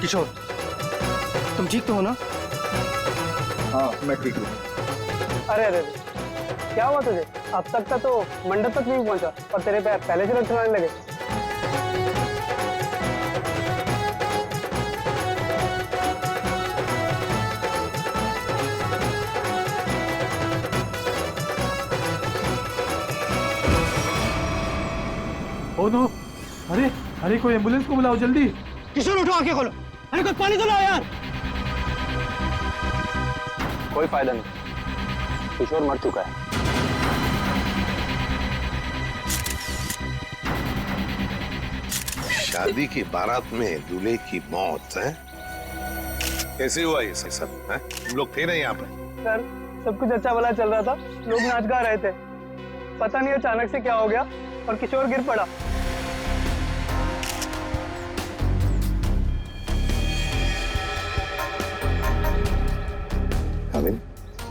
किशोर, तुम ठीक तो हो ना? हाँ मैं ठीक हूँ। अरे अरे क्या हुआ तुझे? अब तक का तो मंडप तक नहीं पहुंचा और तेरे पैर पहले से लटकने लगे। ओ नो, अरे अरे कोई एम्बुलेंस को बुलाओ जल्दी। किशोर उठो, आंखें खोलो। अरे कुछ पानी तो लाओ यार। कोई फायदा नहीं, किशोर मर चुका है। शादी की बारात में दूल्हे की मौत है? कैसे हुआ ये सब? है तुम लोग थे ना यहाँ पे? सर सब कुछ अच्छा भला चल रहा था, लोग नाच गा रहे थे, पता नहीं अचानक से क्या हो गया और किशोर गिर पड़ा।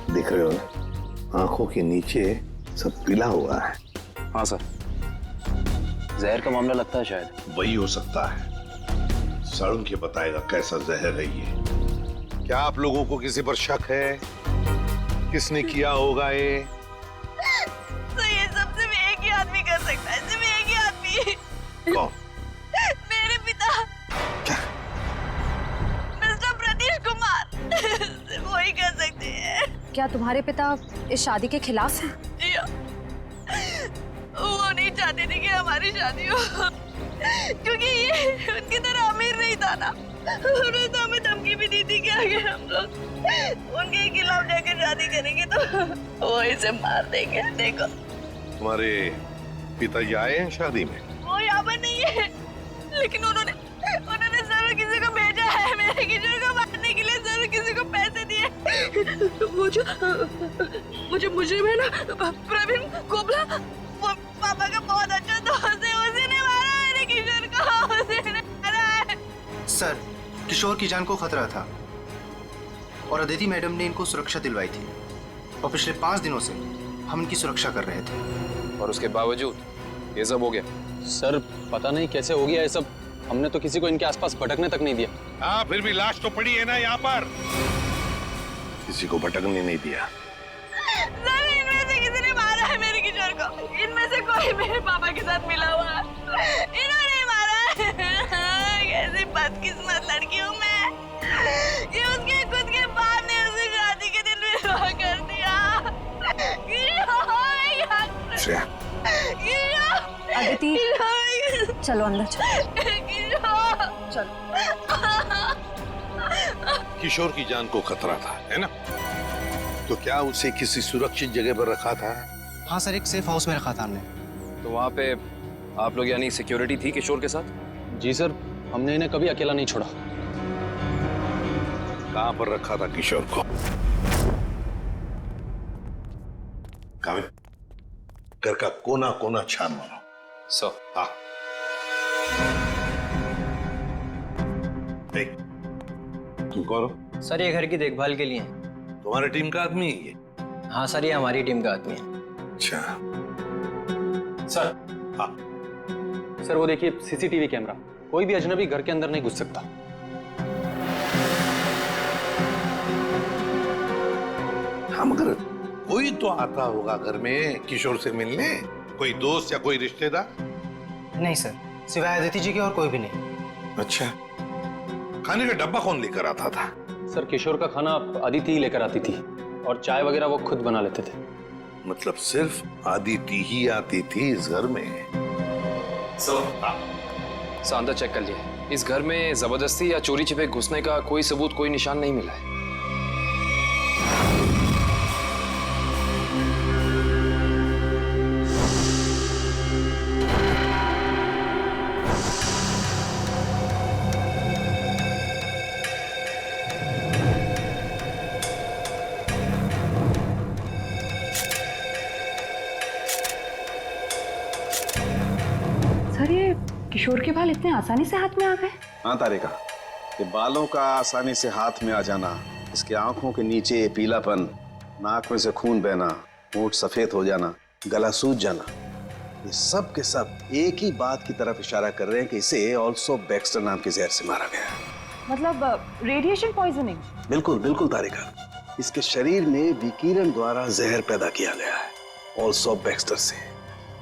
दिख रहे हो ना, आंखों के नीचे सब पीला हुआ है। हाँ सर, जहर का मामला लगता है शायद। वही हो सकता है, सारुण के बताएगा कैसा जहर है ये। क्या आप लोगों को किसी पर शक है? किसने किया होगा ये? तो ये सब सिर्फ एक ही आदमी कर सकता है, सिर्फ एक ही आदमी। कौन? मेरे पिता, मिस्टर प्रतीश कुमार। सिर्फ वही कर सकते हैं। क्या तुम्हारे पिता इस शादी के खिलाफ हैं? जी हाँ। वो नहीं चाहते थे कि हमारी शादी हो, क्योंकि ये उनकी तरह अमीर नहीं था ना। उन्होंने तो हमें धमकी भी दी थी कि अगर हम लोग उनके खिलाफ जाकर शादी करेंगे तो वो इसे मार देंगे। देखो, तुम्हारे पिताजी आए हैं शादी में? वो यहाँ पर नहीं है, लेकिन उन्होंने जरूर किसी को भेजा है मेरे किशोर को मारने के लिए। जरूर किसी को पैसे दिए। वो जो मुजरिम है ना, प्रवीण कोबला, वो पापा का बहुत अच्छा दोस्त है। उसी ने मारा मेरे किशोर को, उसी ने मारा है। सर, किशोर की जान को खतरा था और अदिति मैडम ने इनको सुरक्षा दिलवाई थी और पिछले 5 दिनों से हम इनकी सुरक्षा कर रहे थे। और उसके बावजूद ये सब हो गया। सर पता नहीं कैसे हो गया ये सब, हमने तो किसी को इनके आसपास भटकने तक नहीं दिया। हाँ, फिर भी लाश तो पड़ी है ना यहाँ पर। किसी को भटकने नहीं दिया। सर, इनमें से किसी ने मारा है मेरे किशोर को। इनमें से कोई मेरे पापा के साथ मिला हुआ है। इन्होंने मारा है। कैसी बदकिस्मत लड़की हूँ मैं। ये उसके खुद के बाप ने उसे शादी के दिन विधवा कर दिया। अदिति, चलो अंदर चलो। किशोर की जान को खतरा था, है ना? तो क्या उसे किसी सुरक्षित जगह पर रखा था? हाँ सर, एक सेफ हाउस में रखा था हमने। तो वहाँ पे आप लोग यानी सिक्योरिटी थी किशोर के साथ? जी सर, हमने इन्हें कभी अकेला नहीं छोड़ा। कहाँ पर रखा था किशोर को? घर का कोना कोना छान मारो। सो हाँ, तुम कौन हो? सर ये घर की देखभाल के लिए। तुम्हारी टीम का आदमी है ये? हाँ सर, ये हमारी टीम का आदमी है। अच्छा। सर। हाँ सर, वो देखिए सीसीटीवी कैमरा, कोई भी अजनबी घर के अंदर नहीं घुस सकता। हाँ, मगर कोई तो आता होगा घर में किशोर से मिलने, कोई दोस्त या कोई रिश्तेदार? नहीं सर, सिवाय अदिति जी के और कोई भी नहीं। अच्छा, खाने का डब्बा कौन लेकर आता था? सर, किशोर का खाना अदिति ही लेकर आती थी और चाय वगैरह वो खुद बना लेते थे। मतलब सिर्फ अदिति ही आती थी इस घर में? सर अंदर चेक कर लिया, इस घर में जबरदस्ती या चोरी छिपे घुसने का कोई सबूत, कोई निशान नहीं मिला है। सर, ये किशोर के बाल इतने आसानी से हाथ में आ गए? हाँ तारिका, ये बालों का आसानी से हाथ में आ जाना, इसके आंखों के नीचे पीलापन, नाक में से खून बहना, होंठ सफेद हो जाना, गला सूज जाना, ये सब के सब एक ही बात की तरफ इशारा कर रहे हैं कि इसे ऑल्सो बैक्स्टर नाम के जहर से मारा गया है। मतलब रेडिएशन पॉइजनिंग? बिल्कुल बिल्कुल तारिका, इसके शरीर में विकिरण द्वारा जहर पैदा किया गया है, ऑल्सो बैक्स्टर से।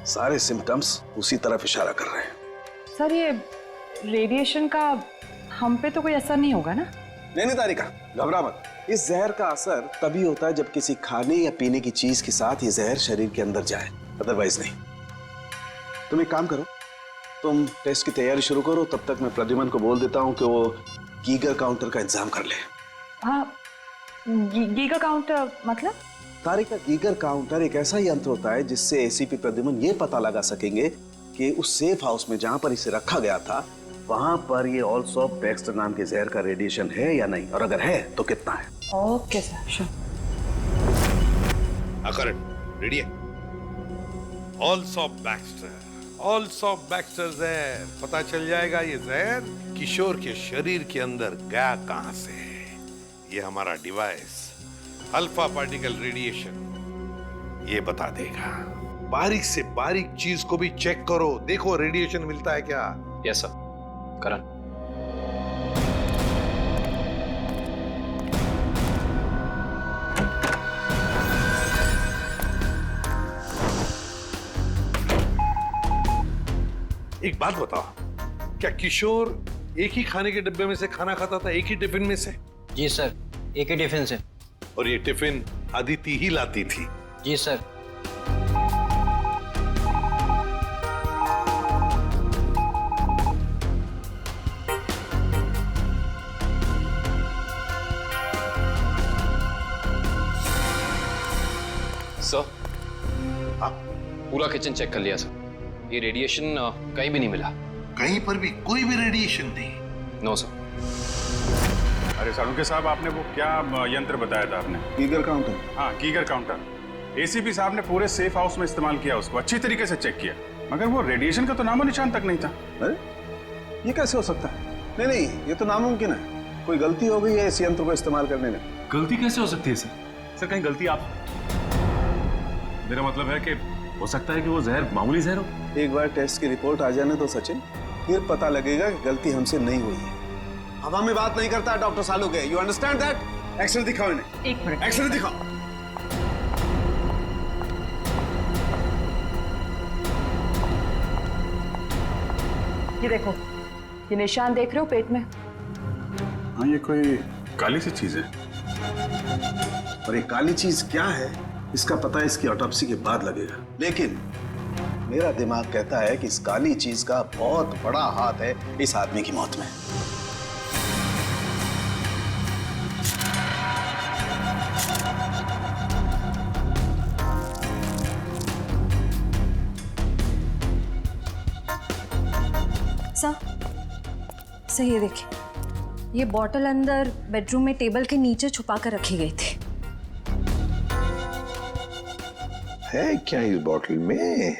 सारे सिम्टम्स उसी तरफ इशारा कर रहे हैं। सर ये रेडिएशन का हम पे तो कोई असर नहीं होगा ना? नहीं तारिका, घबरा मत। इस जहर का असर तभी होता है जब किसी खाने या पीने की चीज के साथ ये जहर शरीर के अंदर जाए, अदरवाइज नहीं। तुम एक काम करो, तुम टेस्ट की तैयारी शुरू करो, तब तक मैं प्रद्युमन को बोल देता हूँ कि वो गीगर काउंटर का इंतजाम कर ले। हाँ, गीगर काउंटर मतलब? तारिका, गीगर काउंटर एक ऐसा यंत्र होता है जिससे एसीपी प्रद्युमन ये पता लगा सकेंगे कि उस सेफ हाउस में जहां पर इसे रखा गया था वहां पर ये ऑल्सो बैक्स्टर नाम के जहर का रेडिएशन है या नहीं, और अगर है तो कितना है। Okay sir, sure. अकरण रेडी है? ऑल्सो बैक्स्टर जहर, पता चल जाएगा ये जहर किशोर के शरीर के अंदर गया कहां से है। ये हमारा डिवाइस अल्फा पार्टिकल रेडिएशन ये बता देगा। बारीक से बारीक चीज को भी चेक करो, देखो रेडिएशन मिलता है क्या। Yes sir. करण, एक बात बताओ, क्या किशोर एक ही खाने के डिब्बे में से खाना खाता था, एक ही टिफिन में से? जी सर, एक ही टिफिन से। और ये टिफिन अदिति ही लाती थी? जी सर। सर, पूरा किचन चेक कर लिया सर, ये रेडिएशन कहीं भी नहीं मिला। कहीं पर भी कोई भी रेडिएशन नहीं? No sir. अरे सालुंके साहब, आपने वो क्या यंत्र बताया था आपने? Geiger counter. हाँ, गीगर काउंटर। एसीपी साहब ने पूरे सेफ हाउस में इस्तेमाल किया, उसको अच्छी तरीके से चेक किया, मगर वो रेडिएशन का तो नामो निशान तक नहीं था। अरे ये कैसे हो सकता है? नहीं, ये तो नामुमकिन है। कोई गलती हो गई है इस यंत्र को इस्तेमाल करने में। गलती कैसे हो सकती है सर? सर कहीं गलती आप, मेरा मतलब है कि हो सकता है कि वो जहर मामूली जहर हो। एक बार टेस्ट की रिपोर्ट आ जाने तो सचिन, फिर पता लगेगा कि गलती हमसे नहीं हुई है। हवा में बात नहीं करता doctor Saluke, you understand that? X ray दिखाओ इन्हें। एक मिनट, एक्सरे दिखाओ। ये देखो, ये निशान देख रहे हो पेट में? हाँ, ये कोई काली सी चीज है। और ये काली चीज क्या है इसका पता इसकी ऑटोप्सी के बाद लगेगा, लेकिन मेरा दिमाग कहता है कि इस काली चीज का बहुत बड़ा हाथ है इस आदमी की मौत में। सर ये देखिए, ये बॉटल अंदर बेडरूम में टेबल के नीचे छुपा कर रखी गई थी। है क्या इस बॉटल में?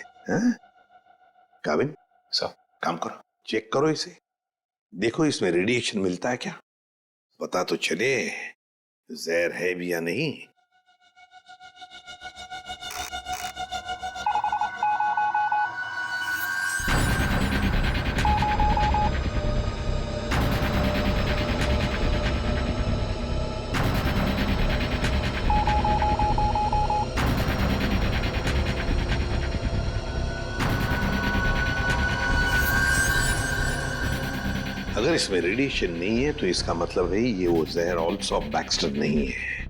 काबिन सर, काम करो, चेक करो इसे, देखो इसमें रेडिएशन मिलता है क्या, पता तो चले जहर है भी या नहीं। अगर इसमें रेडिएशन नहीं है तो इसका मतलब है ये वो जहर ऑल्सो बैक्स्टर नहीं है।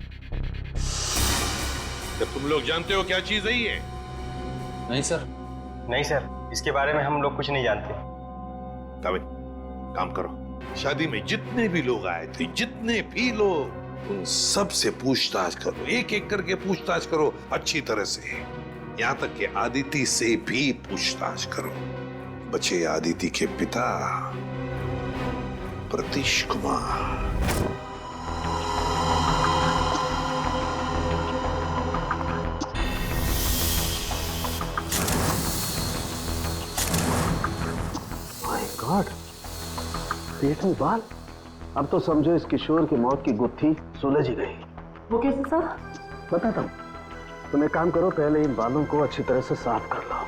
तो तुम लोग जानते हो क्या चीज है ये? नहीं सर। नहीं सर, इसके बारे में हम लोग कुछ नहीं जानते। काबिन, काम करो, शादी में जितने भी लोग आए थे, जितने भी लोग, उन सब से पूछताछ करो, एक एक करके पूछताछ करो अच्छी तरह से, यहां तक कि आदिति से भी पूछताछ करो। बचे आदिति के पिता प्रतीश कुमार। माय गॉड, पेट में बाल। अब तो समझो इस किशोर की मौत की गुत्थी सुलझ ही गई। वो कैसे सर? बताता हूं, तुम एक काम करो, पहले इन बालों को अच्छी तरह से साफ कर लो।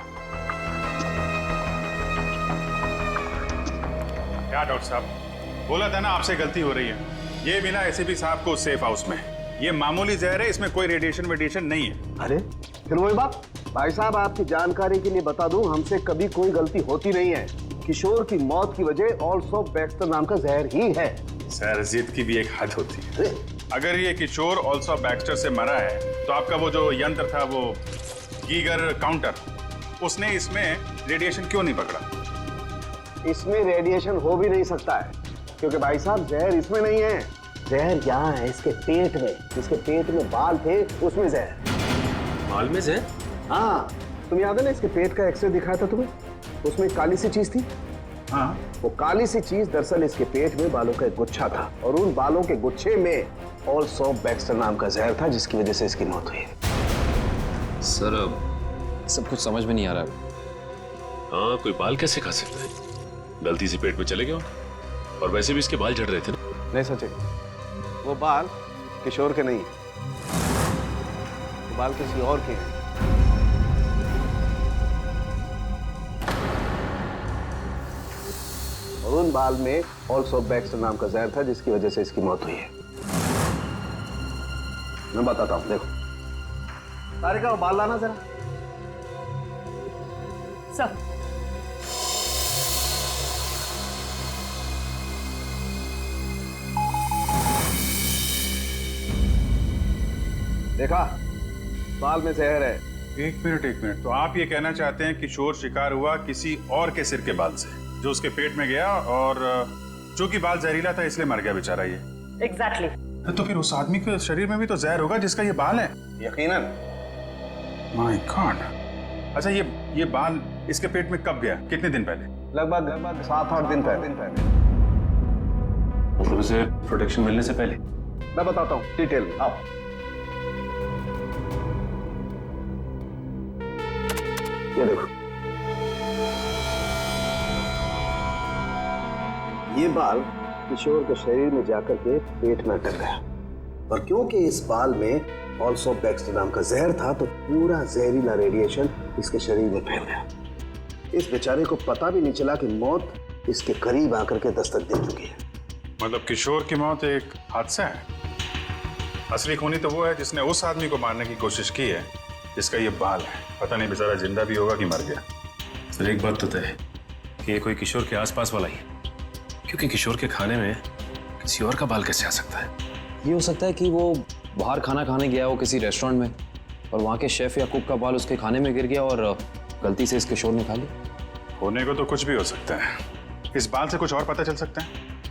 क्या डॉक्टर साहब, बोला था ना आपसे गलती हो रही है। ये मिला एसीपी साहब को सेफ हाउस में। ये मामूली जहर है, इसमें कोई रेडिएशन वेडिएशन नहीं है। अरे फिर वही बात। भाई साहब आपकी जानकारी के लिए बता दूं, हमसे कभी कोई गलती होती नहीं है। किशोर की मौत की वजह ऑल्सो बैक्स्टर नाम का जहर ही है। सर जिद की भी एक हद होती है। अगर ये किशोर ऑल्सो बैक्स्टर से मरा है तो आपका वो जो यंत्र था, वो गीगर काउंटर, उसने इसमें रेडिएशन क्यों नहीं पकड़ा? इसमें रेडिएशन हो भी नहीं सकता है, क्योंकि भाई साहब जहर इसमें नहीं है। जहर यहाँ है इसके पेट में। इसके पेट में बाल थे, उसमें जहर। बाल में जहर? हाँ, तुम याद है ना इसके पेट का एक्सरे दिखाया था तुम्हें? उसमें काली सी चीज थी। हाँ, वो काली सी चीज दरअसल इसके पेट में बालों का एक गुच्छा था, और उन बालों के गुच्छे में ऑल्सो बैक्स्टर नाम का जहर था, जिसकी वजह से इसकी मौत हुई। सर सब कुछ समझ में नहीं आ रहा। हाँ, कोई बाल कैसे खा सकता है? गलती से पेट में चले गए, और वैसे भी इसके बाल झड़ रहे थे ना। नहीं सचिन, वो बाल किशोर के नहीं, वो बाल किसी और के हैं। और उन बाल में ऑल्सो बैक्स्टर नाम का जहर था, जिसकी वजह से इसकी मौत हुई है। मैं बताता हूं, देखो। तारिका, वो बाल लाना जरा। सर देखा, बाल में जहर है। एक मिनट। तो आप ये कहना चाहते हैं किशोर शिकार हुआ किसी और के सिर के बाल से, जो उसके पेट में गया, और चूंकि बाल जहरीला था इसलिए मर गया बेचारा ये। एग्जैक्टली। तो फिर उस आदमी के शरीर में भी तो जहर होगा जिसका ये बाल है। यकीनन। My God. अच्छा, ये बाल इसके पेट में कब गया? कितने दिन पहले? लगभग 7-8 दिन पहले। मतलब उसे प्रोटेक्शन मिलने से पहले? मैं बताता हूँ डिटेल में। आओ। ये देखो, ये बाल किशोर के शरीर में जाकर के पेट में अटक गया, और क्योंकि इस बाल में ऑल्सो बैक्स्टर नाम का जहर था, तो पूरा जहरीला रेडिएशन इसके शरीर में फैल गया। इस बेचारे को पता भी नहीं चला कि मौत इसके करीब आकर के दस्तक दे चुकी है। मतलब किशोर की मौत एक हादसा है? असली खूनी तो वो है जिसने उस आदमी को मारने की कोशिश की है जिसका ये बाल है। पता नहीं बेचारा जिंदा भी होगा कि मर गया। सर एक बात तो तय है कि ये कोई किशोर के आसपास वाला ही है, क्योंकि किशोर के खाने में किसी और का बाल कैसे आ सकता है? ये हो सकता है कि वो बाहर खाना खाने गया हो किसी रेस्टोरेंट में, और वहाँ के शेफ या कुक का बाल उसके खाने में गिर गया और गलती से इस किशोर ने खा लिया। होने को तो कुछ भी हो सकता है। इस बाल से कुछ और पता चल सकता है?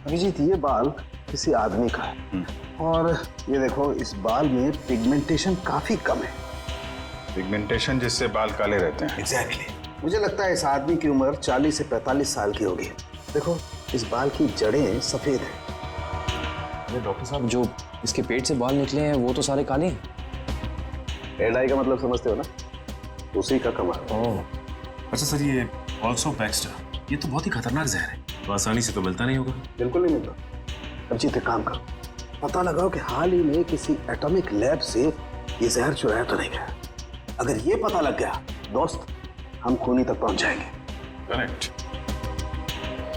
अभिजीत, ये बाल किसी आदमी का है, और ये देखो, इस बाल में पिगमेंटेशन काफी कम है। पिगमेंटेशन जिससे बाल काले रहते हैं? एग्जैक्टली। मुझे लगता है इस आदमी की उम्र 40 से 45 साल की होगी। देखो, इस बाल की जड़ें सफेद हैं। अरे डॉक्टर साहब, जो इसके पेट से बाल निकले हैं वो तो सारे काले हैं। रेड आई का मतलब समझते हो ना? उसी का कमाल। ओह, अच्छा सर, ये ऑल्सो बैक्स्टर, ये तो बहुत ही खतरनाक जहर है, तो आसानी से तो मिलता नहीं होगा। बिल्कुल नहीं मिलता। अब जीते काम करो, पता लगाओ कि हाल ही में किसी एटॉमिक लैब से ये जहर चुराया तो नहीं गया। अगर ये पता लग गया दोस्त, हम खूनी तक पहुंच जाएंगे। करेक्ट।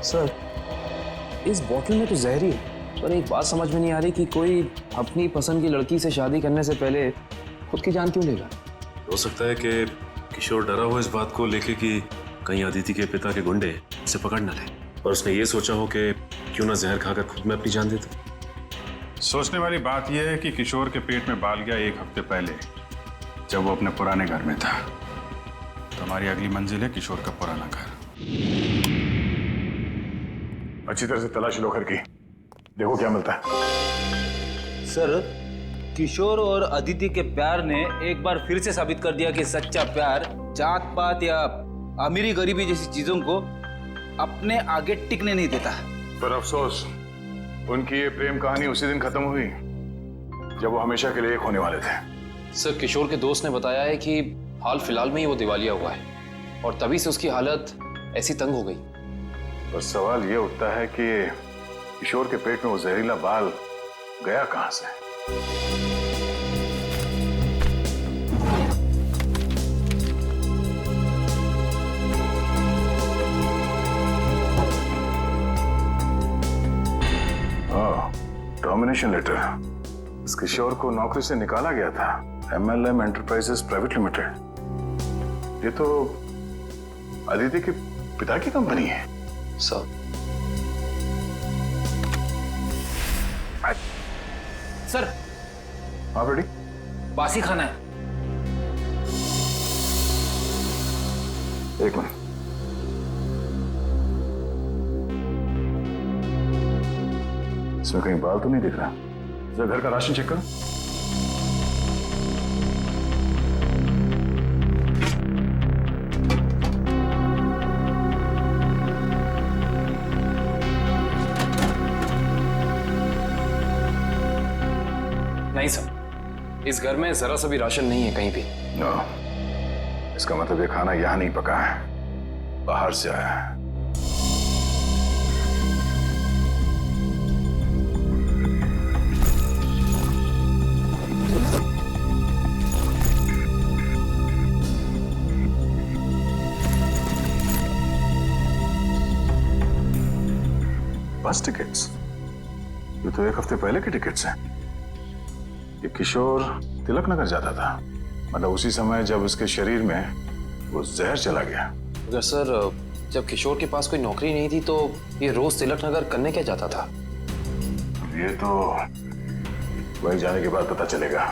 सर इस बोतल में तो जहर ही है, पर एक बात समझ में नहीं आ रही कि कोई अपनी पसंद की लड़की से शादी करने से पहले खुद की जान क्यों लेगा? हो सकता है कि किशोर डरा हो इस बात को लेके कि कहीं अदिति के पिता के गुंडे उसे पकड़ न ले, और उसने ये सोचा हो कि क्यों ना जहर खाकर खुद में अपनी जान देता। सोचने वाली बात यह है कि किशोर के पेट में बाल गया 1 हफ्ते पहले, जब वो अपने पुराने घर में था। तो हमारी अगली मंजिल है किशोर का पुराना घर। अच्छी तरह से तलाशी लो घर की, देखो क्या मिलता है। सर, किशोर और अदिति के प्यार ने एक बार फिर से साबित कर दिया कि सच्चा प्यार जात पात या अमीरी गरीबी जैसी चीजों को अपने आगे टिकने नहीं देता। पर अफसोस, उनकी ये प्रेम कहानी उसी दिन खत्म हुई जब वो हमेशा के लिए एक होने वाले थे। सर किशोर के दोस्त ने बताया है कि हाल फिलहाल में ही वो दिवालिया हुआ है, और तभी से उसकी हालत ऐसी तंग हो गई। पर सवाल ये उठता है कि किशोर के पेट में वो जहरीला बाल गया कहां से? Termination letter. इस किशोर को नौकरी से निकाला गया था। MLM enterprises private limited. ये तो अदिति के पिता की कंपनी है। सर सर आप रेडी? बासी खाना है। एक मिनट। इसमें कहीं बाल तो नहीं दिख रहा। जरा घर का राशन चेक करो। नहीं सर, इस घर में जरा सा भी राशन नहीं है कहीं भी। नो, इसका मतलब ये खाना यहां नहीं पका है, बाहर से आया है। बस टिकट्स? ये तो एक हफ्ते पहले के टिकट्स हैं। ये किशोर तिलक नगर जाता था, मतलब उसी समय जब उसके शरीर में वो जहर चला गया। अगर सर जब किशोर के पास कोई नौकरी नहीं थी तो ये रोज तिलक नगर करने क्या जाता था? ये तो वही जाने के बाद पता चलेगा।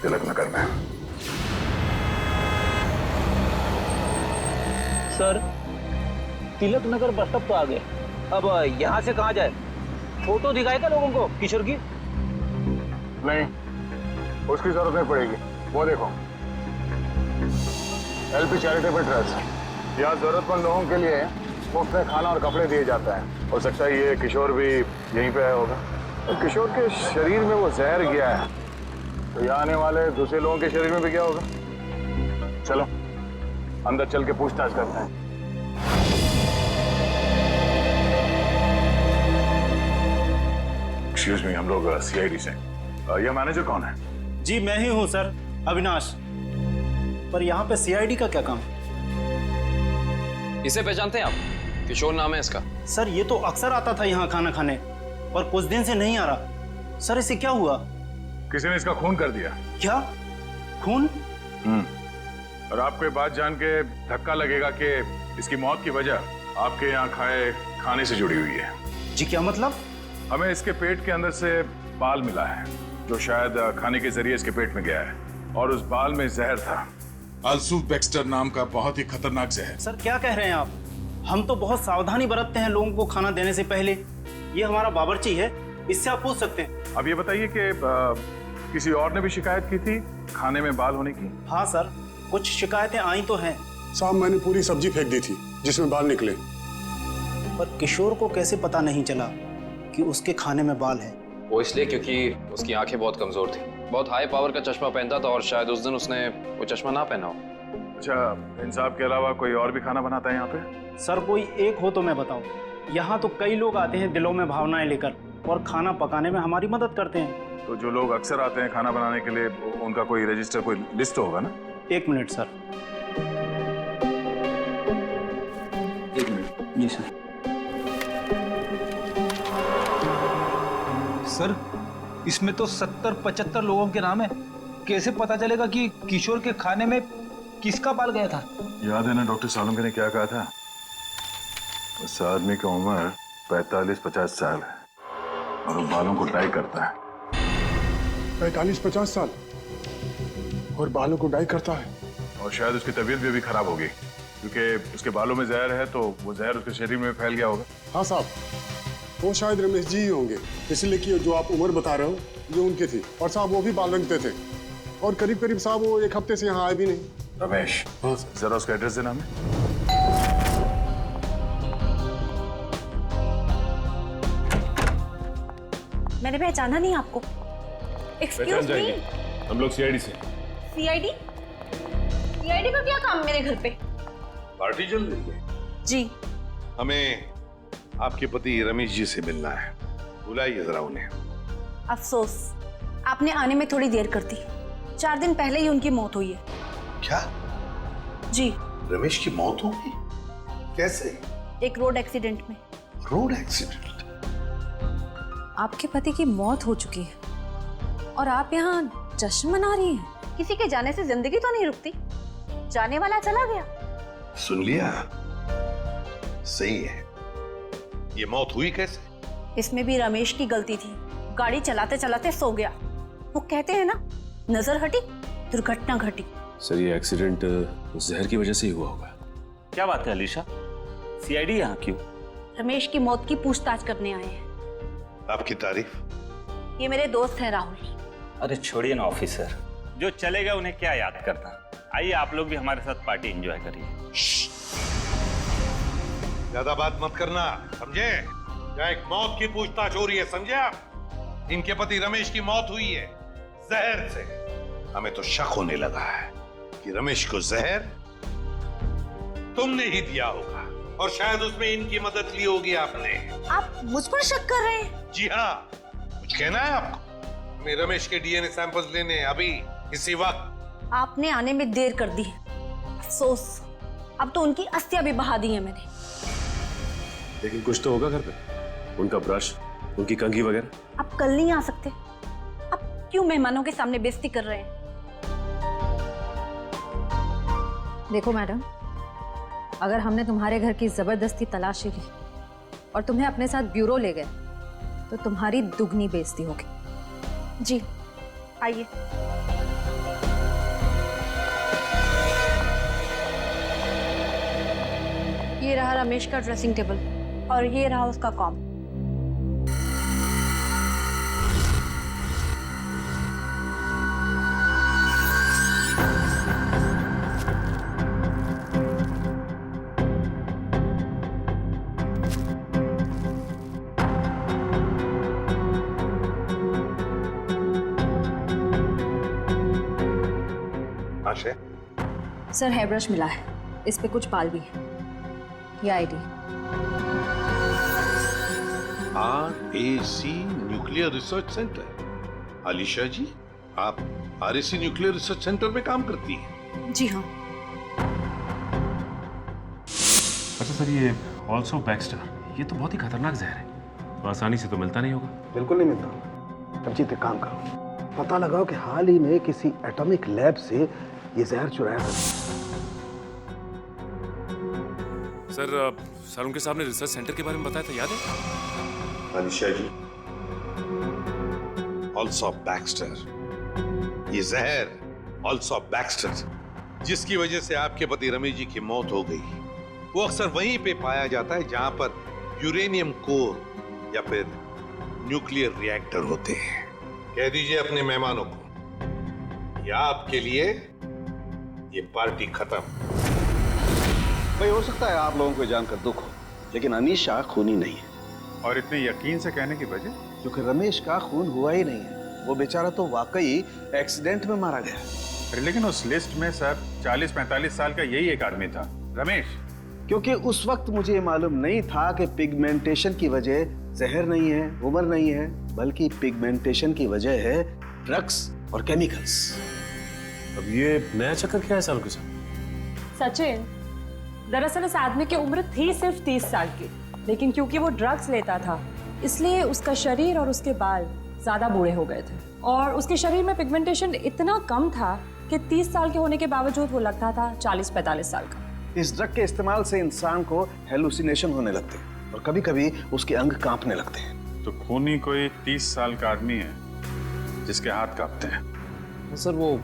तिलक नगर में। Sir Tilak Nagar bus stop तो आ गए, अब यहाँ से कहाँ जाए? फोटो दिखाएगा लोगों को किशोर की? नहीं, उसकी जरूरत नहीं पड़ेगी। वो देखो, LP चैरिटेबल ट्रस्ट, यहाँ जरूरतमंद लोगों के लिए मुफ्त में खाना और कपड़े दिए जाता है। हो सकता है ये किशोर भी यहीं पे आया होगा। और किशोर के शरीर में वो जहर गया है, तो यहाँ आने वाले दूसरे लोगों के शरीर में भी क्या होगा? चलो अंदर चल के पूछताछ करते हैं। एक्सक्यूज मी, हम लोग CID से। यह मैनेजर कौन है? जी मैं ही हूँ सर, अविनाश। पर यहाँ पे CID का क्या काम? इसे पहचानते हैं आप? किशोर नाम है इसका। सर ये तो अक्सर आता था यहाँ खाना खाने, पर कुछ दिन से नहीं आ रहा। सर इसे क्या हुआ? किसी ने इसका खून कर दिया। क्या? खून? और आपको ये बात जान के धक्का लगेगा कि इसकी मौत की वजह आपके यहाँ खाए खाने से जुड़ी हुई है। जी क्या मतलब? हमें इसके पेट के अंदर से बाल मिला है, जो शायद खाने के जरिए इसके पेट में गया है, और उस बाल में जहर था। अल्सूफ बैक्स्टर नाम का बहुत ही खतरनाक जहर। सर क्या कह रहे हैं आप? हम तो बहुत सावधानी बरतते हैं लोगों को खाना देने से पहले। ये हमारा बावर्ची है, इससे आप पूछ सकते हैं। अब ये बताइए कि किसी और ने भी शिकायत की थी खाने में बाल होने की? हाँ सर, कुछ शिकायतें आई तो हैं। साहब मैंने पूरी सब्जी फेंक दी थी जिसमें बाल निकले। पर किशोर को कैसे पता नहीं चला कि उसके खाने में बाल है? वो इसलिए क्योंकि उसकी आंखें बहुत कमजोर थी। बहुत हाई पावर का चश्मा पहनता था और शायद उस दिन उसने वो चश्मा ना पहना हो। अच्छा, इंसाफ के अलावा कोई और भी खाना बनाता है यहाँ पे? सर कोई एक हो तो मैं बताऊं। यहाँ तो कई लोग आते हैं दिलों में भावनाएं लेकर और खाना पकाने में हमारी मदद करते हैं। तो जो लोग अक्सर आते हैं खाना बनाने के लिए, उनका कोई रजिस्टर, कोई लिस्ट होगा ना? एक मिनट सर। एक मिनट। जी सर। सर इसमें तो 70-75 लोगों के नाम है। कैसे पता चलेगा कि किशोर के खाने में किसका बाल गया था? याद है ना डॉक्टर सालुंके ने क्या कहा था? उस आदमी की उम्र 45-50 साल है और वो बालों को डाई करता है। 45-50 साल और बालों को डाई करता है? और शायद उसकी तबीयत भी अभी खराब होगी, क्योंकि उसके बालों में जहर है, तो वो जहर उसके शरीर में फैल गया होगा। हाँ साहब, वो शायद रमेश जी ही होंगे, इसलिए कि जो आप उम्र बता रहे हो ये उनकी थी। और साहब वो भी बाल रंगते थे और करीब करीब साहब वो एक हफ्ते से यहाँ आए भी नहीं। रमेश, हाँ जरा उसका एड्रेस देना हमें। मैंने पहचाना नहीं आपको। एक्सक्यूज मी, हम लोग CID से। CID? CID का क्या काम मेरे घर पे? पार्टी चल रही है जी। हमें आपके पति रमेश जी से मिलना है, बुलाइए जरा उन्हें। अफसोस, आपने आने में थोड़ी देर कर दी। 4 दिन पहले ही उनकी मौत हुई है। क्या? जी। रमेश की मौत हो गई? कैसे? एक रोड एक्सीडेंट में। Road accident? आपके पति की मौत हो चुकी है और आप यहाँ जश्न मना रही हैं। किसी के जाने से जिंदगी तो नहीं रुकती, जाने वाला चला गया। सुन लिया? सही है। ये मौत हुई कैसे? इसमें भी रमेश की गलती थी, गाड़ी चलाते चलाते सो गया। वो कहते हैं ना, नजर हटी दुर्घटना घटी। सर ये एक्सीडेंट जहर की वजह से ही हुआ होगा। क्या बात है अलीशा, सीआईडी यहाँ क्यों? रमेश की मौत की पूछताछ करने आए हैं। आपकी तारीफ? ये मेरे दोस्त हैं राहुल। अरे छोड़िए ना ऑफिसर, जो चले गए उन्हें क्या याद करना। आइए आप लोग भी हमारे साथ पार्टी एंजॉय करिए। ज्यादा बात मत करना, समझे? यहाँ एक मौत की पूछताछ हो रही है, समझे आप? इनके पति रमेश की मौत हुई है जहर से। हमें तो शक होने लगा है कि रमेश को जहर तुमने ही दिया होगा और शायद उसमें इनकी मदद ली होगी आपने। आप मुझ पर शक कर रहे हैं? जी हाँ, कुछ कहना है आपको? हमें रमेश के डीएनए सैंपल्स लेने अभी इसी वक्त। आपने आने में देर कर दी, अफसोस। अब तो उनकी अस्थियां भी बहा दी है मैंने। लेकिन कुछ तो होगा घर पे, उनका ब्रश, उनकी कंघी वगैरह। आप कल नहीं आ सकते? आप क्यों मेहमानों के सामने बेइज्जती कर रहे हैं? देखो मैडम, अगर हमने तुम्हारे घर की जबरदस्ती तलाशी ली और तुम्हें अपने साथ ब्यूरो ले गए तो तुम्हारी दुगनी बेइज्जती होगी। जी आइए। ये रहा रमेश का ड्रेसिंग टेबल और ये रहा उसका कॉम। सर हेयर ब्रश मिला है, इस पे कुछ बाल भी है। ये ID. RAC nuclear research centre. Alisha ji, आप RAC न्यूक्लियर रिसर्च सेंटर में काम करती हैं? जी हाँ। अच्छा सर, ये ऑल्सो बैक्स्टर, ये तो बहुत ही खतरनाक जहर है, तो आसानी से तो मिलता नहीं होगा। बिल्कुल नहीं मिलता। अभिजीत एक काम करो, पता लगाओ कि हाल ही में किसी एटॉमिक लैब से ये जहर चुराया था। सर उनके सामने रिसर्च सेंटर के बारे में बताया था, याद है? अलीशा जी, ऑल्सो बैक्स्टर, ये जहर ऑल्सो बैक्स्टर जिसकी वजह से आपके पति रमेश जी की मौत हो गई, वो अक्सर वहीं पे पाया जाता है जहां पर यूरेनियम कोर या फिर न्यूक्लियर रिएक्टर होते हैं। कह दीजिए अपने मेहमानों को, या आपके लिए ये पार्टी खत्म। भाई हो सकता है आप लोगों को जानकर दुख हो, लेकिन अनीशा खूनी नहीं है। और इतने यकीन से कहने की वजह? क्योंकि रमेश का खून हुआ ही नहीं है, वो बेचारा तो वाकई एक्सीडेंट में मारा गया। अरे लेकिन उस लिस्ट में सर 40-45 साल का यही एक आदमी था, रमेश। क्योंकि उस वक्त मुझे ये मालूम नहीं था कि पिगमेंटेशन की वजह जहर नहीं है, उम्र नहीं है, बल्कि पिगमेंटेशन की वजह है ड्रग्स और केमिकल्स। अब ये नया चक्कर क्या है सालों के साथ? सचिन, दरअसल इस आदमी की उम्र थी सिर्फ 30 साल की, लेकिन क्योंकि वो ड्रग्स लेता था इसलिए उसका शरीर और उसके बाल ज्यादा बूढ़े हो गए थे और उसके शरीर में पिगमेंटेशन इतना कम था कि 30 साल के होने के बावजूद वो लगता था 40-45 साल का। इस ड्रग के इस्तेमाल से इंसान को हेलुसिनेशन होने लगते हैं और कभी-कभी उसके अंग कांपने लगते हैं। तो खूनी कोई 30 साल का आदमी है जिसके हाथ कांपते हैं। सर वो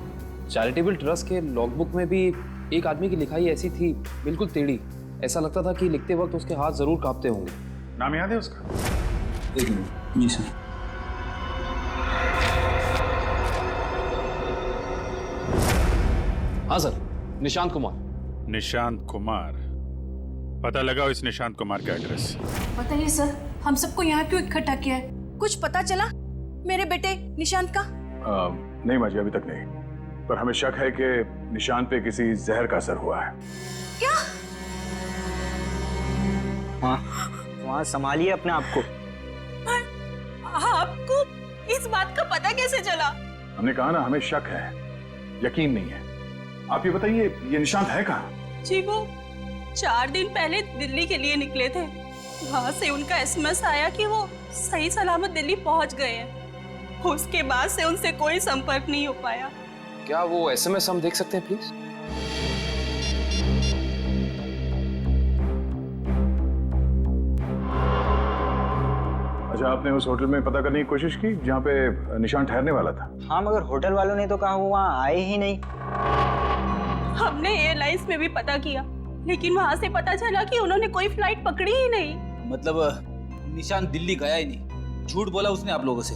चैरिटेबल ट्रस्ट के लॉगबुक में भी एक आदमी की लिखाई ऐसी थी, बिल्कुल टेढ़ी। ऐसा लगता था कि लिखते वक्त उसके हाथ जरूर कांपते होंगे। नाम याद है उसका? एक मिनट। जी सर। हाँ सर, निशांत कुमार। निशांत कुमार, पता लगाओ इस निशांत कुमार का एड्रेस। बताइए सर, हम सबको यहाँ क्यों इकट्ठा किया है? कुछ पता चला मेरे बेटे निशांत का? नहीं माजी, अभी तक नहीं, पर हमें शक है कि निशांत पे किसी जहर का असर हुआ है। क्या? वहाँ संभालिए अपने आप को। आपको इस बात का पता कैसे चला? हमने कहा ना, हमें शक है, यकीन नहीं है। आप ये बताइए, ये निशांत है कहाँ? जी वो 4 दिन पहले दिल्ली के लिए निकले थे। वहां से उनका एसएमएस आया कि वो सही सलामत दिल्ली पहुंच गए हैं। उसके बाद से उनसे कोई संपर्क नहीं हो पाया। क्या वो एसएमएस हम देख सकते हैं प्लीज? अच्छा, आपने उस होटल में पता करने की कोशिश की जहाँ पे निशान ठहरने वाला था? हाँ, मगर होटल वालों ने तो कहा वो वहाँ आए ही नहीं। हमने एयरलाइंस में भी पता किया, लेकिन वहां से पता चला कि उन्होंने कोई फ्लाइट पकड़ी ही नहीं। मतलब निशान दिल्ली गया ही नहीं, झूठ बोला उसने आप लोगों से।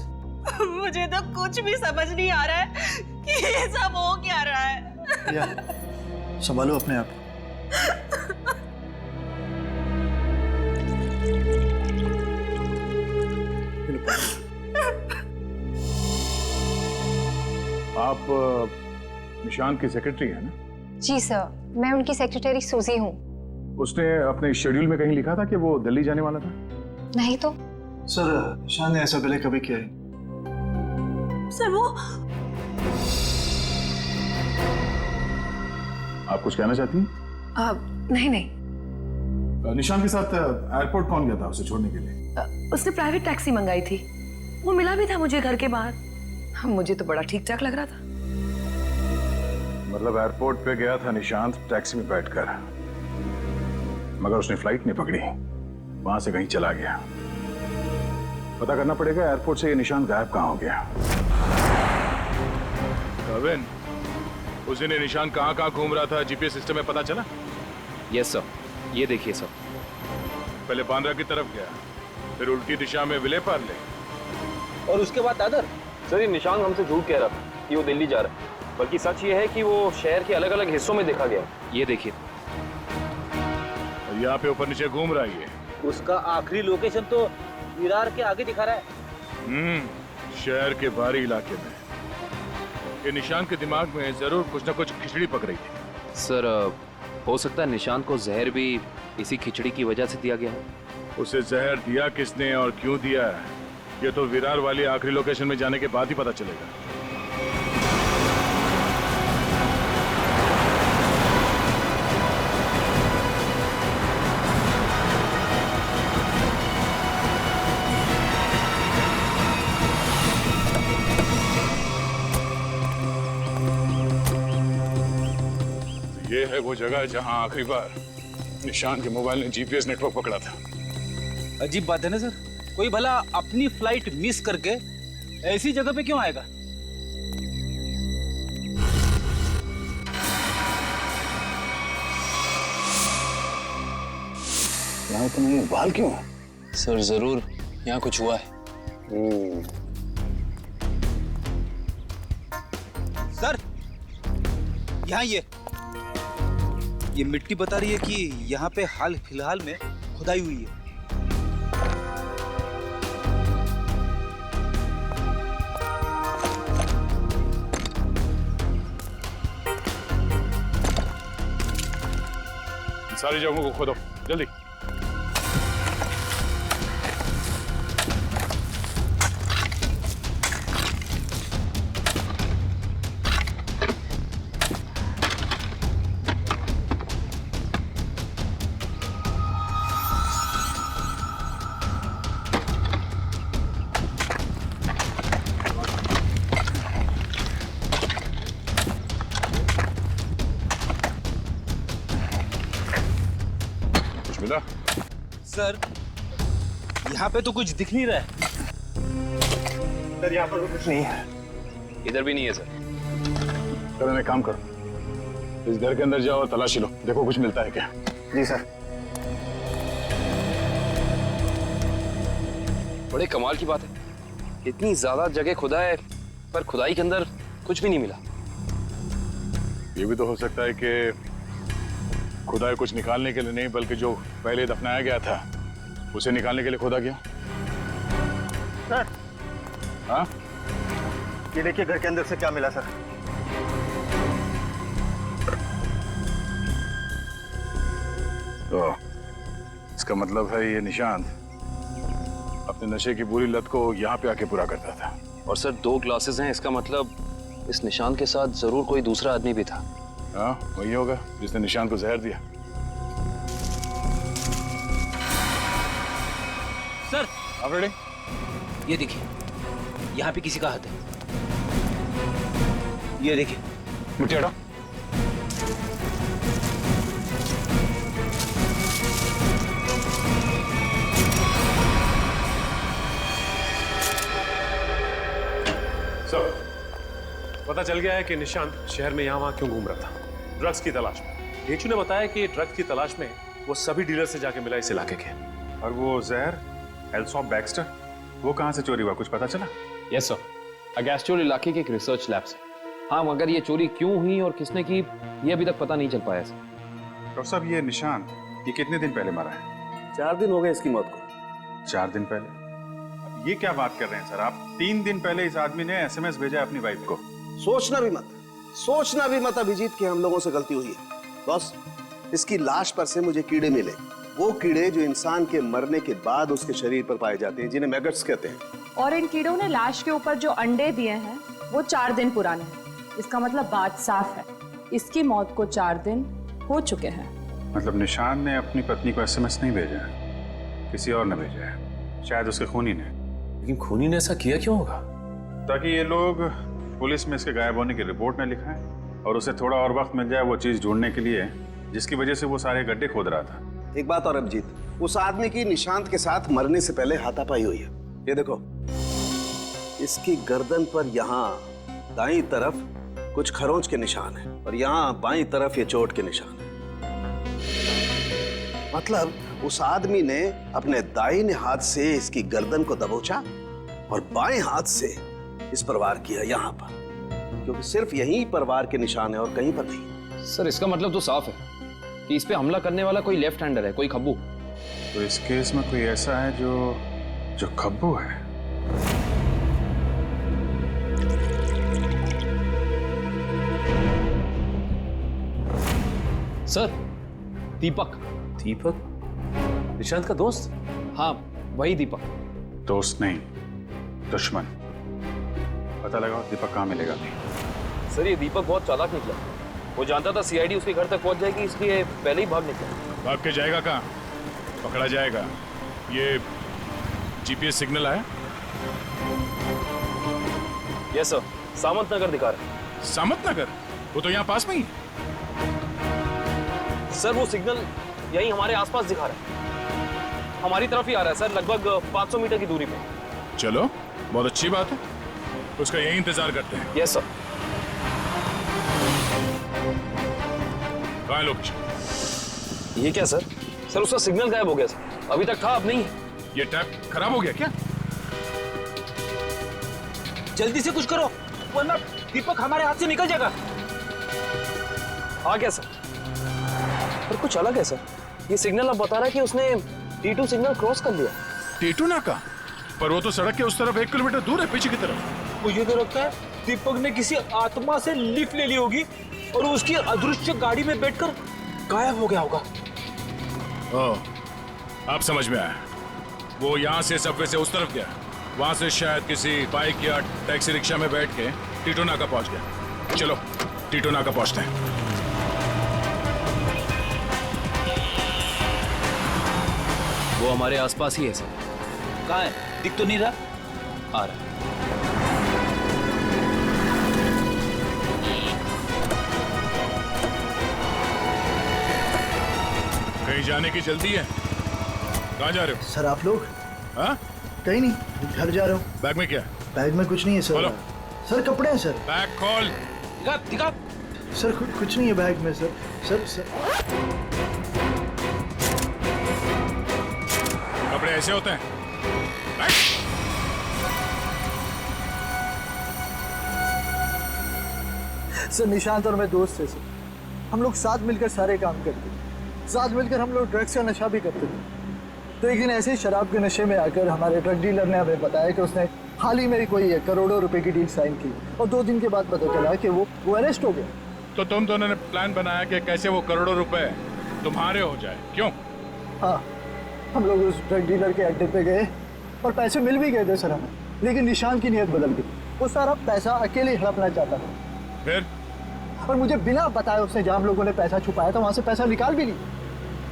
मुझे तो कुछ भी समझ नहीं आ रहा है कि ये सब हो क्या रहा है। या, संभालो अपने आप। आप निशान की सेक्रेटरी है ना? जी सर, मैं उनकी सेक्रेटरी सूजी हूँ। उसने अपने शेड्यूल में कहीं लिखा था कि वो दिल्ली जाने वाला था? नहीं तो। सर, निशान ने ऐसा पहले कभी किया है? सर वो आप कुछ कहना चाहती हैं? नहीं नहीं, निशान के साथ एयरपोर्ट कौन गया था उसे छोड़ने के लिए? उसने प्राइवेट टैक्सी मंगाई थी, वो मिला भी था मुझे घर के बाहर। मुझे तो बड़ा ठीक ठाक लग रहा था। मतलब एयरपोर्ट पे गया था निशांत टैक्सी में बैठकर, मगर उसने फ्लाइट नहीं पकड़ी, वहां से कहीं चला गया। पता करना पड़ेगा एयरपोर्ट से ये निशांत गायब कहाँ हो गया। कविन, उस दिन निशांत कहाँ घूम रहा था जीपीएस सिस्टम में पता चला? यस सर, ये देखिए सर। पहले बांद्रा की तरफ गया, फिर उल्टी दिशा में विले पार्ले, और उसके बाद दादर। सर, ये निशान हमसे झूठ कह रहा था कि वो दिल्ली जा रहा है, बल्कि सच ये है कि वो शहर के अलग अलग हिस्सों में देखा गया। ये देखिए, और यहाँ पे ऊपर नीचे घूम रहा है। उसका आखिरी लोकेशन तो विरार के आगे दिखा रहा है। शहर के बाहरी इलाके में। ये निशान के दिमाग में जरूर कुछ न कुछ खिचड़ी पक रही थी। सर, हो सकता है निशान को जहर भी इसी खिचड़ी की वजह से दिया गया है। उसे जहर दिया किसने और क्यों दिया है, ये तो विरार वाली आखिरी लोकेशन में जाने के बाद ही पता चलेगा। ये है वो जगह जहां आखिरी बार निशान के मोबाइल ने जीपीएस नेटवर्क पकड़ा था। अजीब बात है ना सर, कोई भला अपनी फ्लाइट मिस करके ऐसी जगह पे क्यों आएगा? यहाँ तो नहीं, बाल क्यों है? सर, जरूर यहाँ कुछ हुआ है। सर, यहाँ ये मिट्टी बता रही है कि यहाँ पे हाल फिलहाल में खुदाई हुई है। सारी जगहों को खोदो जल्दी। मिला? सर, यहाँ पे तो कुछ दिख नहीं रहा है। सर, यहाँ पर कुछ नहीं है। इधर भी नहीं है सर। चलो एक काम करो, इस घर के अंदर जाओ और तलाशी लो, देखो कुछ मिलता है क्या। जी सर। बड़े कमाल की बात है, इतनी ज्यादा जगह खुदा है पर खुदाई के अंदर कुछ भी नहीं मिला। ये भी तो हो सकता है कि खुदाई कुछ निकालने के लिए नहीं, बल्कि जो पहले दफनाया गया था उसे निकालने के लिए खोदा गया। सर, हाँ, ये देखिए घर के अंदर से क्या मिला सर। तो इसका मतलब है ये निशांत अपने नशे की बुरी लत को यहाँ पे आके पूरा करता था। और सर 2 ग्लासेस हैं, इसका मतलब इस निशान के साथ जरूर कोई दूसरा आदमी भी था। हाँ, वही होगा जिसने निशान को जहर दिया। आप रेडी? ये देखिए, यहाँ पे किसी का हाथ है। ये देखिए, मुझे हटाओ। सर, पता चल गया है कि निशांत शहर में यहाँ वहाँ क्यों घूम रहा था, ड्रग्स की तलाश में। ढेंचू ने बताया कि ड्रग्स की तलाश में वो सभी डीलर से जाके मिला इस इलाके के। और वो जहर एल्सॉप बैक्स्टर, वो कहाँ से चोरी हुआ, कुछ पता चला? यस सर, अगेस्टोल इलाके के एक रिसर्च लैब से। हाँ, मगर ये चोरी क्यों हुई और किसने की, ये अभी तक पता नहीं चल पाया सर। डॉक्टर साहब, ये निशान ये कितने दिन पहले मरा है? 4 दिन हो गए इसकी मौत को। 4 दिन पहले? अब ये क्या बात कर रहे हैं सर आप? 3 दिन पहले इस आदमी ने एसएमएस भेजा अपनी वाइफ को। सोचना भी मत अभिजीत कि हम लोगों से गलती हुई है। बॉस, इसकी लाश पर से मुझे कीड़े मिले, वो कीड़े जो इंसान के मरने के बाद उसके शरीर पर पाए जाते हैं, जिन्हें मैगट्स कहते हैं। और इन कीड़ों ने लाश के ऊपर जो अंडे दिए हैं वो 4 दिन पुराने हैं। इसका मतलब बात साफ है, इसकी मौत को 4 दिन हो चुके हैं। मतलब निशान ने अपनी पत्नी को एसएमएस नहीं भेजा है, किसी और ने भेजा है, शायद उसके खूनी ने। लेकिन खूनी ने ऐसा किया क्यों होगा? ताकि ये लोग पुलिस में इसके गायब होने की रिपोर्ट न लिखाएं और उसे थोड़ा और वक्त मिल जाए वो चीज ढूंढने के लिए जिसकी वजह से वो सारे गड्ढे खोद रहा था। एक बात और अभिजीत, उस आदमी की निशांत के साथ मरने से पहले हाथापाई हुई है। ये देखो, इसकी गर्दन पर यहाँ दाईं तरफ कुछ खरोंच के निशान है और यहाँ बाईं तरफ ये चोट के निशान है। मतलब उस आदमी ने अपने दाहिने हाथ से इसकी गर्दन को दबोचा और बाएं हाथ से इस पर वार किया यहाँ पर, क्योंकि सिर्फ यहीं पर वार के निशान है और कहीं पर नहीं। सर, इसका मतलब तो साफ है कि इस पे हमला करने वाला कोई लेफ्ट हैंडर है, कोई खब्बू। तो इस केस में कोई ऐसा है जो खब्बू है। सर, दीपक। निशांत का दोस्त? हाँ, वही दीपक। दोस्त नहीं, दुश्मन। पता लगाओ दीपक कहाँ मिलेगा। सर, ये दीपक बहुत चालाक निकला। वो जानता था सीआईडी उसके घर तक पहुंच जाएगी, इसलिए पहले ही भाग निकला। भाग के जाएगा कहाँ? पकड़ा जाएगा। ये जीपीएस सिग्नल आया? यस सर, सामंत नगर दिखा रहा है। सामंत नगर? वो तो यहाँ पास में ही। सर, वो सिग्नल यही हमारे आसपास दिखा रहा है, हमारी तरफ ही आ रहा है सर, लगभग 500 मीटर की दूरी पे। चलो, बहुत अच्छी बात है, उसका यही इंतजार करते हैं। Yes sir. कहाँ है लोकेशन? ये क्या सर? सर, उसका सिग्नल गायब हो गया सर, अभी तक था, अब नहीं है। ये टैप खराब हो गया क्या? जल्दी से कुछ करो वरना दीपक हमारे हाथ से निकल जाएगा। आ गया सर, पर कुछ अलग है सर। ये सिग्नल अब बता रहा है कि उसने T2 सिग्नल क्रॉस कर लिया। T2 नाका? पर वो तो सड़क के उस तरफ 1 किलोमीटर दूर है, पीछे की तरफ। मुझे तो लगता है दीपक ने किसी आत्मा से लिफ्ट ले ली होगी और उसकी अदृश्य गाड़ी में बैठकर गायब हो गया होगा। ओह, अब समझ में आया। वो यहाँ से सबवे से उस तरफ गया, वहां से शायद किसी बाइक या टैक्सी रिक्शा में बैठ के T2 नाका पहुंच गया। चलो T2 नाका पहुंचते हैं। वो हमारे आसपास ही है सर। कहाँ है? दिख तो नहीं रहा। आ रहा है। कहीं जाने की जल्दी है? कहाँ जा रहे हो? सर, आप लोग? हाँ? कहीं नहीं, घर जा रहा हूँ। बैग में क्या? बैग में कुछ नहीं है सर। खोलो। सर, कपड़े हैं सर। बैग खोल। दिखा। सर, कुछ नहीं है बैग में सर। सर कपड़े ऐसे होते हैं? सर, निशांत और मैं दोस्त थे सर। हम लोग साथ मिलकर सारे काम करते थे, साथ मिलकर हम लोग ड्रग्स का नशा भी करते थे। तो एक दिन ऐसे ही शराब के नशे में आकर हमारे ड्रग डीलर ने हमें बताया कि उसने हाल ही में कोई करोड़ों रुपए की डील साइन की और 2 दिन के बाद पता चला कि वो अरेस्ट हो गया। तो तुम दोनों ने प्लान बनाया कि कैसे वो करोड़ों रुपए तुम्हारे हो जाए, क्यों? हाँ, हम लोग उस ड्रग डीलर के अड्डे पे गए और पैसे मिल भी गए थे सर हमें, लेकिन निशांत की नीयत बदल गई। वो सारा पैसा अकेले हड़पना चाहता था। फिर? और मुझे बिना बताए उसने जहाँ हम लोगों ने पैसा छुपाया था वहाँ से पैसा निकाल भी ली।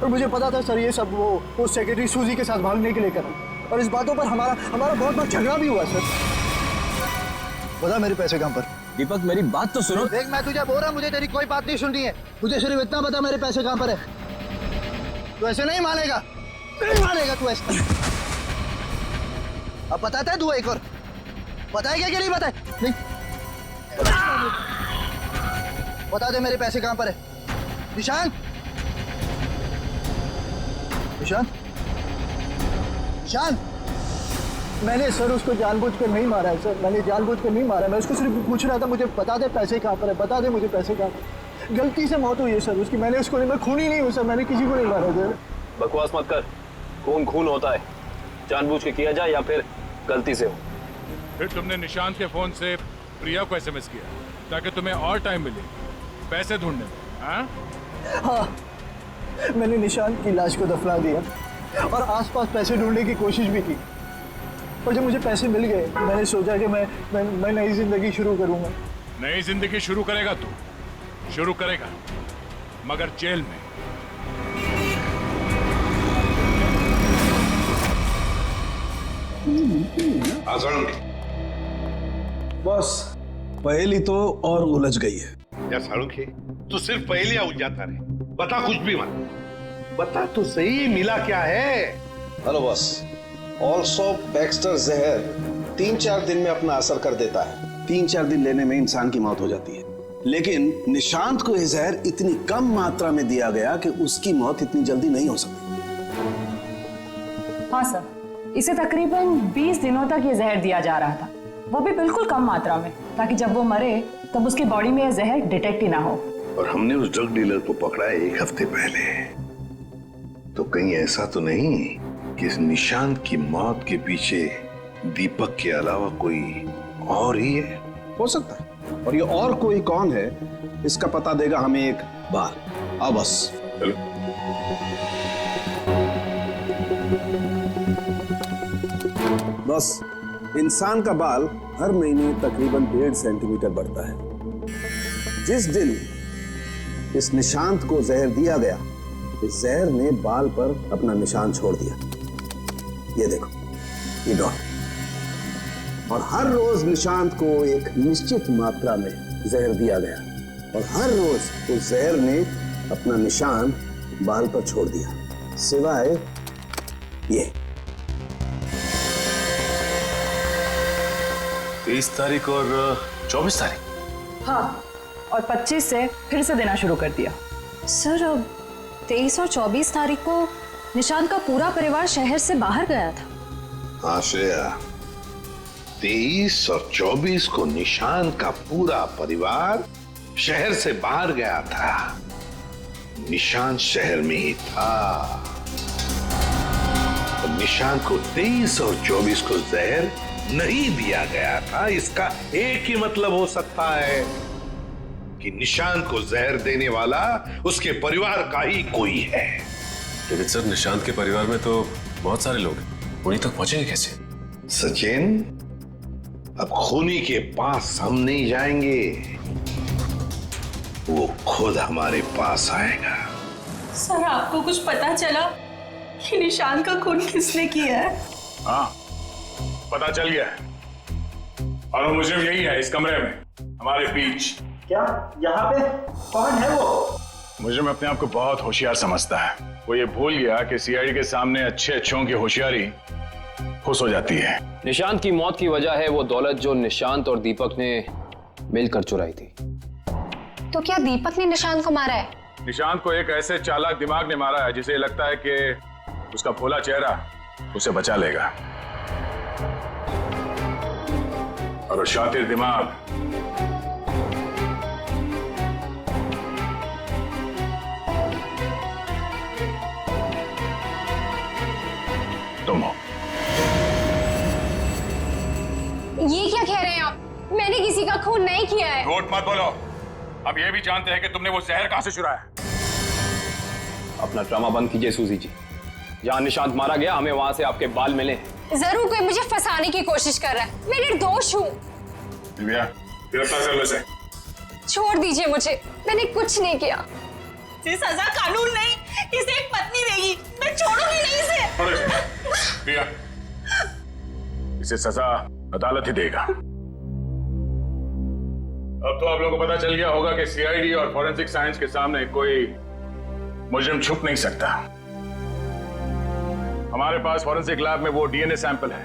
और मुझे पता था सर ये सब वो सेक्रेटरी सूजी के साथ भागने के लिए कर रहा। और इस बातों पर हमारा बहुत बार झगड़ा भी हुआ सर। बता मेरे पैसे कहाँ पर? दीपक मेरी बात तो सुनो। देख मैं तुझे बोल रहा हूँ, मुझे तेरी कोई बात नहीं सुननी है। मुझे सिर्फ इतना बता मेरे पैसे कहाँ पर है। तू ऐसे नहीं मानेगा, नहीं मानेगा तू ऐसे। अब बताता है तू एक और, बताएगा कि नहीं बताए? नहीं बता दे मेरे पैसे कहाँ पर है। निशान, निशान, निशान। मैंने सर उसको जानबूझकर नहीं मारा है सर, मैंने जानबूझकर नहीं मारा है। मैं उसको सिर्फ पूछ रहा था मुझे बता दे पैसे कहाँ पर है, बता दे मुझे पैसे कहाँ पर। गलती से मौत हुई है सर उसकी, मैंने उसको नहीं, मैं खूनी नहीं हूँ सर, मैंने किसी को नहीं मारा सर। बकवास मत कर, खून खून होता है, जानबूझ के किया जाए या फिर गलती से हो। फिर तुमने निशांत के फोन से प्रिया को एसएमएस किया ताकि तुम्हें और टाइम मिले पैसे ढूंढने में? हाँ, मैंने निशांत की लाश को दफना दिया और आसपास पैसे ढूंढने की कोशिश भी की, और जब मुझे पैसे मिल गए मैंने सोचा कि मैं नई जिंदगी शुरू करूंगा। नई जिंदगी शुरू करेगा तू, शुरू करेगा मगर जेल में। बस पहेली तो और उलझ गई है। यार साळुंखे, तू सिर्फ पहेलियां उलझाता रहे, बता कुछ भी मत, बता तो सही मिला क्या है। हेलो बॉस, ऑल्सो बैक्स्टर जहर 3-4 दिन में अपना असर कर देता है। 3-4 दिन लेने में इंसान की मौत हो जाती है, लेकिन निशांत को यह जहर इतनी कम मात्रा में दिया गया कि उसकी मौत इतनी जल्दी नहीं हो सकती। हाँ सर, इसे तकरीबन 20 दिनों तक ये जहर दिया जा रहा था, वो भी बिल्कुल कम मात्रा में, ताकि जब वो मरे तब उसकी बॉडी में यह जहर डिटेक्ट ही ना हो। और हमने उस ड्रग डीलर को पकड़ा है 1 हफ्ते पहले, तो कहीं ऐसा तो नहीं कि इस निशांत की मौत के पीछे दीपक के अलावा कोई और ही है? हो सकता है, और ये और कोई कौन है इसका पता देगा हमें एक बार। आओ बस चलो। बस इंसान का बाल हर महीने तकरीबन 1.5 सेंटीमीटर बढ़ता है। जिस दिन इस निशांत को जहर दिया गया, इस जहर ने बाल पर अपना निशान छोड़ दिया। ये देखो, ये डॉट। और हर रोज निशांत को एक निश्चित मात्रा में जहर दिया गया, और हर रोज उस जहर ने अपना निशान बाल पर छोड़ दिया, सिवाय ये 23 तारीख और 24 तारीख। हाँ, और 25 से फिर से देना शुरू कर दिया। सर 23 और 24 तारीख को निशांत का पूरा परिवार शहर से बाहर गया था। हाँ श्रेया, 23 और 24 को निशांत का पूरा परिवार शहर से बाहर गया था। निशांत शहर में ही था, और निशांत को 23 और 24 को जहर नहीं दिया गया था। इसका एक ही मतलब हो सकता है कि निशांत को जहर देने वाला उसके परिवार का ही कोई है। लेकिन सर, निशांत के परिवार में तो बहुत सारे लोग हैं, उन्हीं तक पहुंचेंगे कैसे? सचिन, अब खूनी के पास हम नहीं जाएंगे, वो खुद हमारे पास आएगा। सर, आपको कुछ पता चला कि निशांत का खून किसने किया है? हाँ, पता चल गया है, और वो मुझे यही है, इस कमरे में हमारे बीच। क्या यहाँ पे कौन है वो? मुझे में अपने आप को बहुत होशियार समझता है। वो ये भूल गया कि सीआईडी के सामने अच्छे अच्छों की होशियारी खुश हो जाती है। निशांत की मौत की वजह है वो दौलत जो निशांत और दीपक ने मिलकर चुराई थी। तो क्या दीपक ने निशांत को मारा है? निशांत को एक ऐसे चालाक दिमाग ने मारा है जिसे लगता है कि उसका भोला चेहरा उसे बचा लेगा, और शातिर दिमाग तुम हो। ये क्या कह रहे हैं आप? मैंने किसी का खून नहीं किया है। झूठ मत बोलो। अब ये भी जानते हैं कि तुमने वो जहर कहां से चुराया। अपना ड्रामा बंद कीजिए सूजी जी। जहां निशांत मारा गया, हमें वहां से आपके बाल मिले। जरूर कोई मुझे फंसाने की कोशिश कर रहा है। मैं निर्दोष हूँ। गिरफ्तार कर लो इसे। छोड़ दीजिए मुझे, मैंने कुछ नहीं किया। सजा कानून नहीं, इसे एक पत्नी देगी। मैं छोड़ूंगी नहीं इसे। प्रिया, इसे सजा अदालत ही देगा। अब तो आप लोगों को पता चल गया होगा कि सीआईडी और फॉरेंसिक साइंस के सामने कोई मुजरिम छुप नहीं सकता। हमारे पास फॉरेंसिक लैब में वो डीएनए सैंपल है।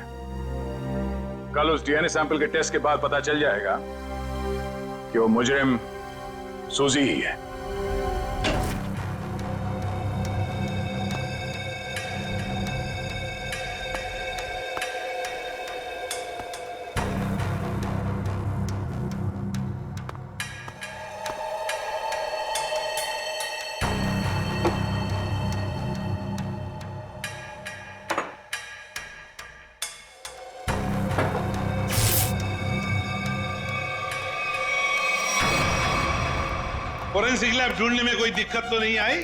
कल उस डीएनए सैंपल के टेस्ट के बाद पता चल जाएगा कि वो मुजरिम सूजी ही है। फोरेंसिक लैब ढूंढने में कोई दिक्कत तो नहीं आई?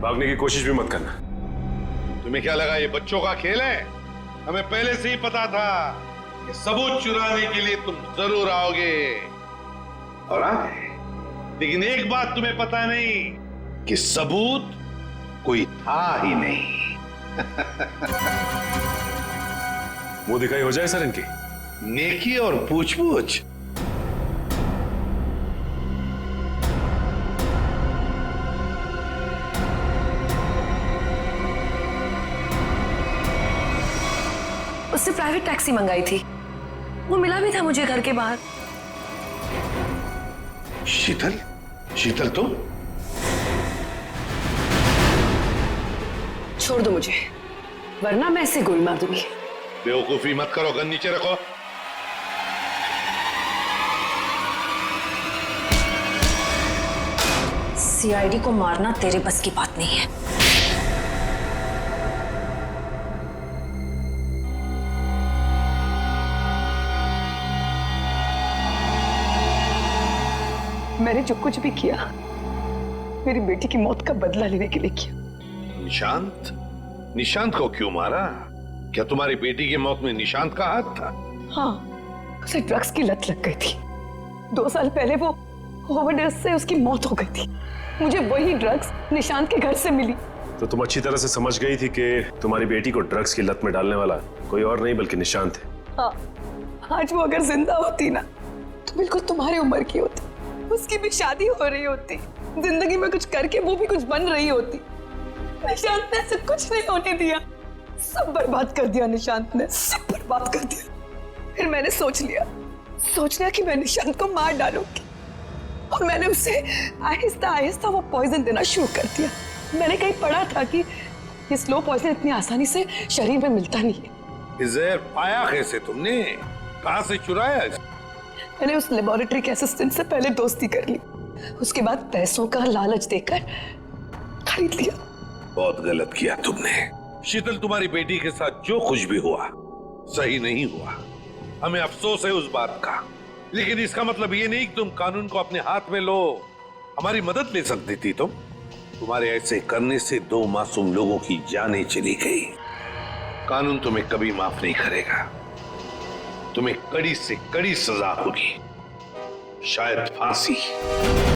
भागने की कोशिश भी मत करना। तुम्हें क्या लगा ये बच्चों का खेल है? हमें पहले से ही पता था कि सबूत चुराने के लिए तुम जरूर आओगे और आ गए। लेकिन एक बात तुम्हें पता नहीं कि सबूत कोई था ही नहीं। मुंह दिखाई हो जाए सर इनकी। नेकी और पूछ-पूछ। उससे प्राइवेट टैक्सी मंगाई थी, वो मिला भी था मुझे घर के बाहर। शीतल, शीतल तुम? छोड़ दो मुझे, वरना मैं इसे गोली मार दूंगी। बेवकूफी मत करो, गन नीचे रखो। सीआईडी को मारना तेरे बस की बात नहीं है। मैंने जो कुछ भी किया मेरी बेटी की मौत का बदला लेने के लिए किया। निशांत? निशांत को क्यों मारा? क्या तुम्हारी बेटी की मौत में निशांत का हाथ था? हाँ, उसे ड्रग्स की लत लग गई थी। 2 साल पहले वो ओवरडोज से उसकी मौत हो गई थी। मुझे वही ड्रग्स निशांत के घर से मिली। तो तुम अच्छी तरह से समझ गई थी कि तुम्हारी बेटी को ड्रग्स की लत में डालने वाला कोई और नहीं बल्कि निशांत है। हाँ, आज वो अगर जिंदा होती ना तो बिल्कुल तुम्हारी उम्र की होती। उसकी भी शादी हो रही होती, जिंदगी में कुछ करके वो भी कुछ बन रही होती। निशांत ने ऐसे कुछ नहीं होने दिया, सब बर्बाद कर दिया निशांत ने, सब बर्बाद कर दिया। फिर मैंने सोच लिया कि मैं निशांत को मार डालूंगी और मैंने उसे आहिस्ता आहिस्ता वो पॉइजन देना शुरू कर दिया। मैंने कहीं पढ़ा था कि ये स्लो पॉइजन इतनी आसानी से शरीर में मिलता नहीं है। जहर पाया कैसे तुमने? कहां से चुराया? मैंने उस लेबोरेटरी के असिस्टेंट से पहले दोस्ती कर ली, उसके बाद पैसों का लालच देकर खरीद लिया। बहुत गलत किया तुमने। शीतल, तुम्हारी बेटी के साथ जो कुछ भी हुआ सही नहीं हुआ। हमें अफसोस है उस बात का, लेकिन इसका मतलब ये नहीं कि तुम कानून को अपने हाथ में लो। हमारी मदद ले सकती थी तुम। तुम्हारे ऐसे करने से 2 मासूम लोगों की जानें चली गई। कानून तुम्हें कभी माफ नहीं करेगा। तुम्हें कड़ी से कड़ी सजा होगी, शायद फांसी।